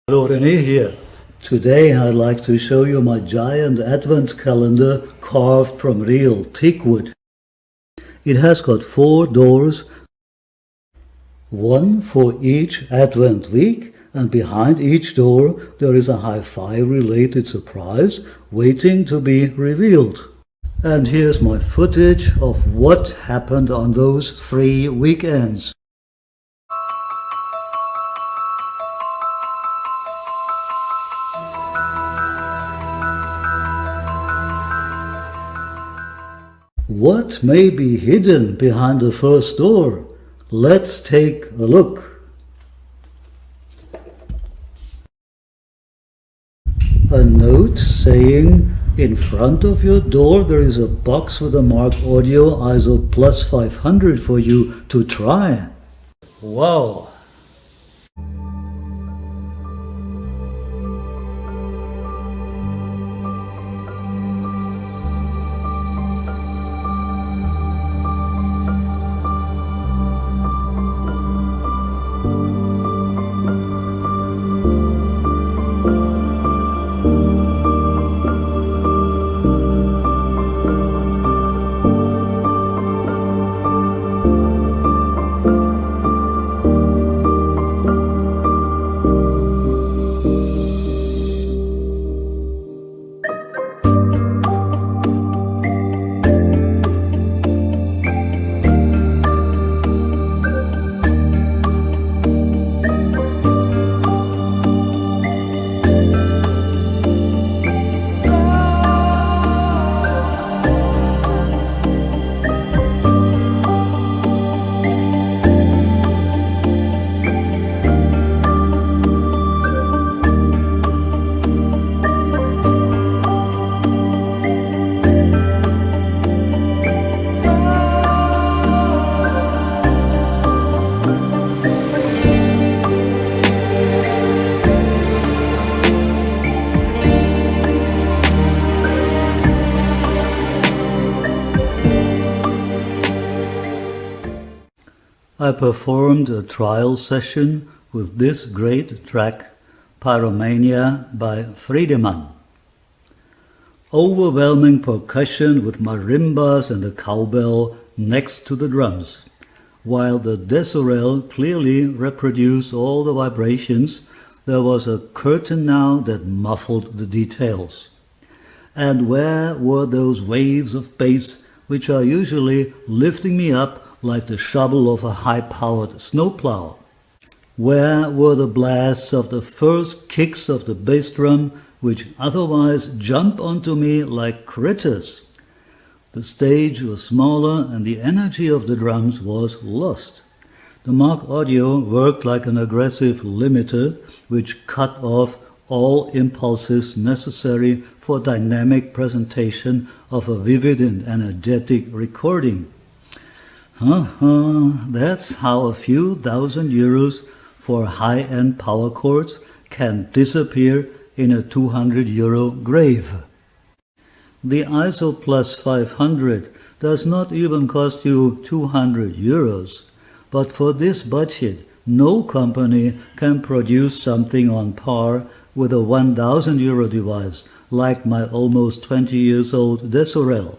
Hello, René here. Today I'd like to show you my giant advent calendar carved from real teakwood. It has got 4 doors, one for each advent week, and behind each door there is a hi-fi related surprise waiting to be revealed. And here's my footage of what happened on those 3 weekends. What may be hidden behind the first door? Let's take a look. A note saying, in front of your door there is a box with a Mark Audio ISO plus 500 for you to try. Wow! I performed a trial session with this great track, Pyromania by Friedemann. Overwhelming percussion with marimbas and a cowbell next to the drums, while the Desorel clearly reproduced all the vibrations. There was a curtain now that muffled the details. And where were those waves of bass which are usually lifting me up like the shovel of a high-powered snowplow? Where were the blasts of the first kicks of the bass drum, which otherwise jump onto me like critters? The stage was smaller and the energy of the drums was lost. The Mark Audio worked like an aggressive limiter, which cut off all impulses necessary for dynamic presentation of a vivid and energetic recording. That's how a few thousand euros for high-end power chords can disappear in a 200 euro grave. The ISO plus 500 does not even cost you 200 euros, but for this budget, no company can produce something on par with a 1000 euro device like my almost 20 years old Desorel.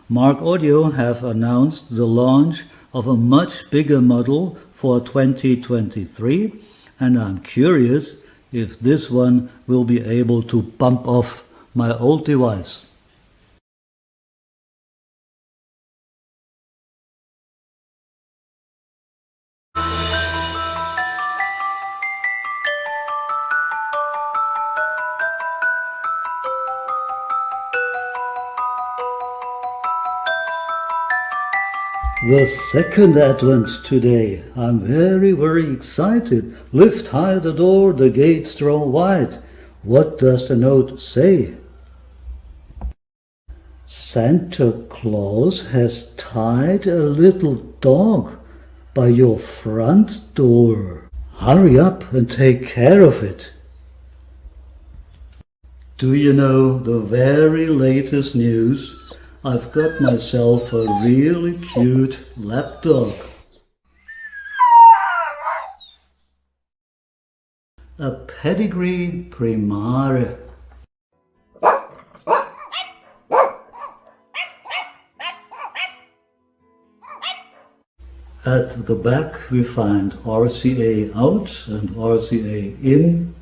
Mark Audio have announced the launch of a much bigger model for 2023, and I'm curious if this one will be able to bump off my old device. The second Advent today. I'm very excited. Lift high the door, the gates thrown wide. What does the note say? Santa Claus has tied a little dog by your front door. Hurry up and take care of it. Do you know the very latest news? I've got myself a really cute lapdog. a pedigree Primare. At the back we find RCA out and RCA in,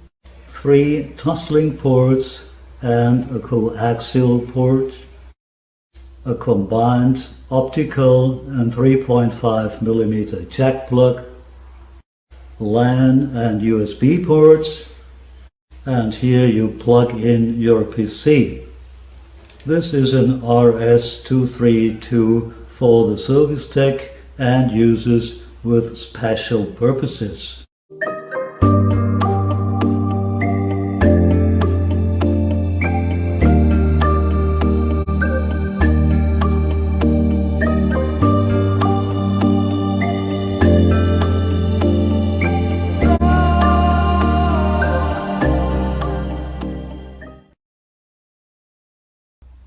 3 tussling ports and a coaxial port, a combined optical and 3.5mm jack plug, LAN and USB ports, and here you plug in your PC. This is an RS232 for the service tech and uses with special purposes.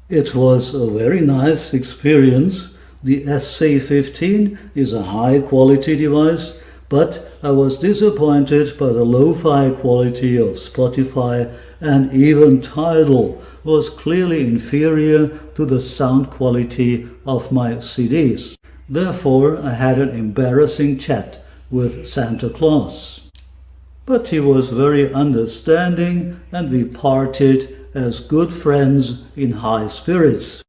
It was a very nice experience. The SC15 is a high quality device, but I was disappointed by the lo-fi quality of Spotify, and even Tidal was clearly inferior to the sound quality of my CDs. Therefore, I had an embarrassing chat with Santa Claus. But he was very understanding and we parted as good friends in high spirits.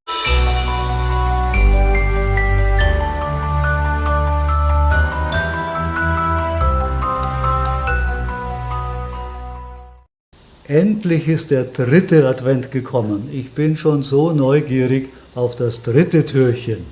Endlich ist der 3. Advent gekommen. Ich bin schon so neugierig auf das 3. Türchen.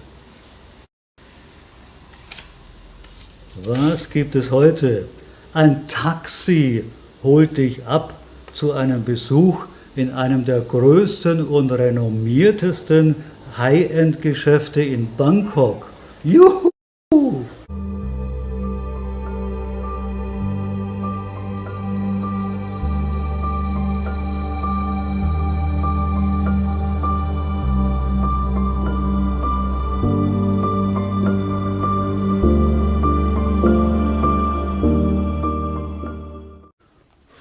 Was gibt es heute? Ein Taxi holt dich ab zu einem Besuch in einem der größten und renommiertesten High-End-Geschäfte in Bangkok. Juhu!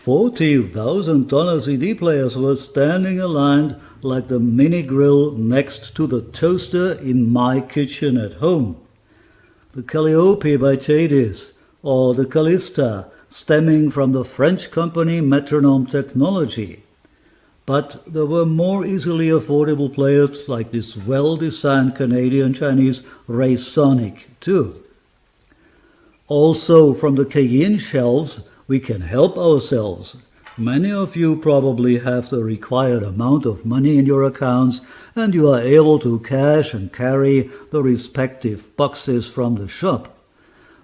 $40,000 CD players were standing aligned like the mini grill next to the toaster in my kitchen at home. The Calliope by Jadis or the Callista, stemming from the French company Metronome Technology. But there were more easily affordable players like this well-designed Canadian-Chinese Ray Sonic too. Also from the Cayenne shelves, we can help ourselves. Many of you probably have the required amount of money in your accounts and you are able to cash and carry the respective boxes from the shop.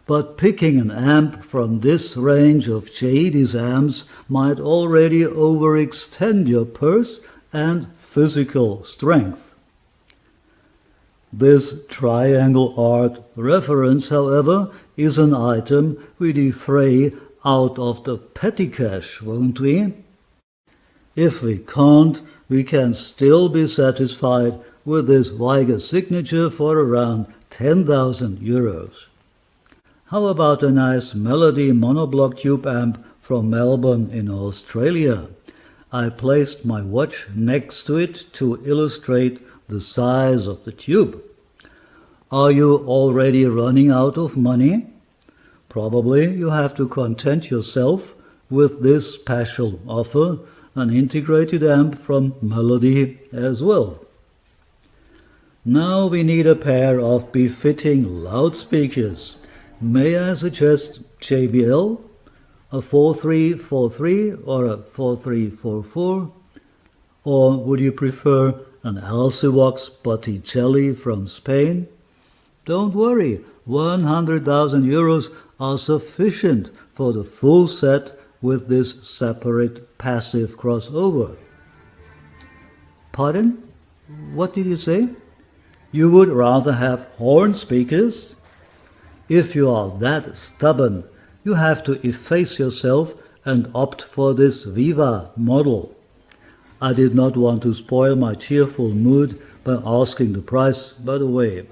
But picking an amp from this range of Jadis amps might already overextend your purse and physical strength. This triangle art reference, however, is an item we defray out of the petty cash, won't we? If we can't, we can still be satisfied with this Weiger signature for around 10,000 euros. How about a nice Melody monoblock tube amp from Melbourne in Australia? I placed my watch next to it to illustrate the size of the tube. Are you already running out of money? Probably you have to content yourself with this special offer, an integrated amp from Melody as well. Now we need a pair of befitting loudspeakers. May I suggest JBL, a 4343 or a 4344? Or would you prefer an Alcivox Botticelli from Spain? Don't worry, 100,000 euros are sufficient for the full set with this separate passive crossover. Pardon? What did you say? You would rather have horn speakers? If you are that stubborn, you have to efface yourself and opt for this Viva model. I did not want to spoil my cheerful mood by asking the price. By the way,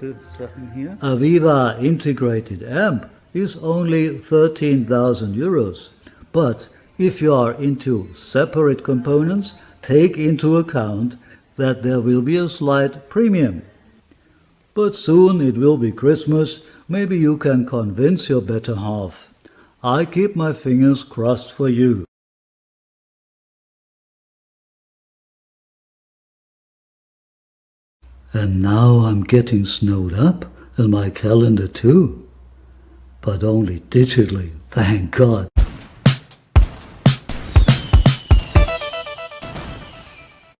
a Viva integrated amp is only 13,000 euros, but If you are into separate components, take into account that there will be a slight premium. But soon it will be Christmas, maybe you can convince your better half. I keep my fingers crossed for you. And now I'm getting snowed up, and my calendar too. But only digitally, thank God.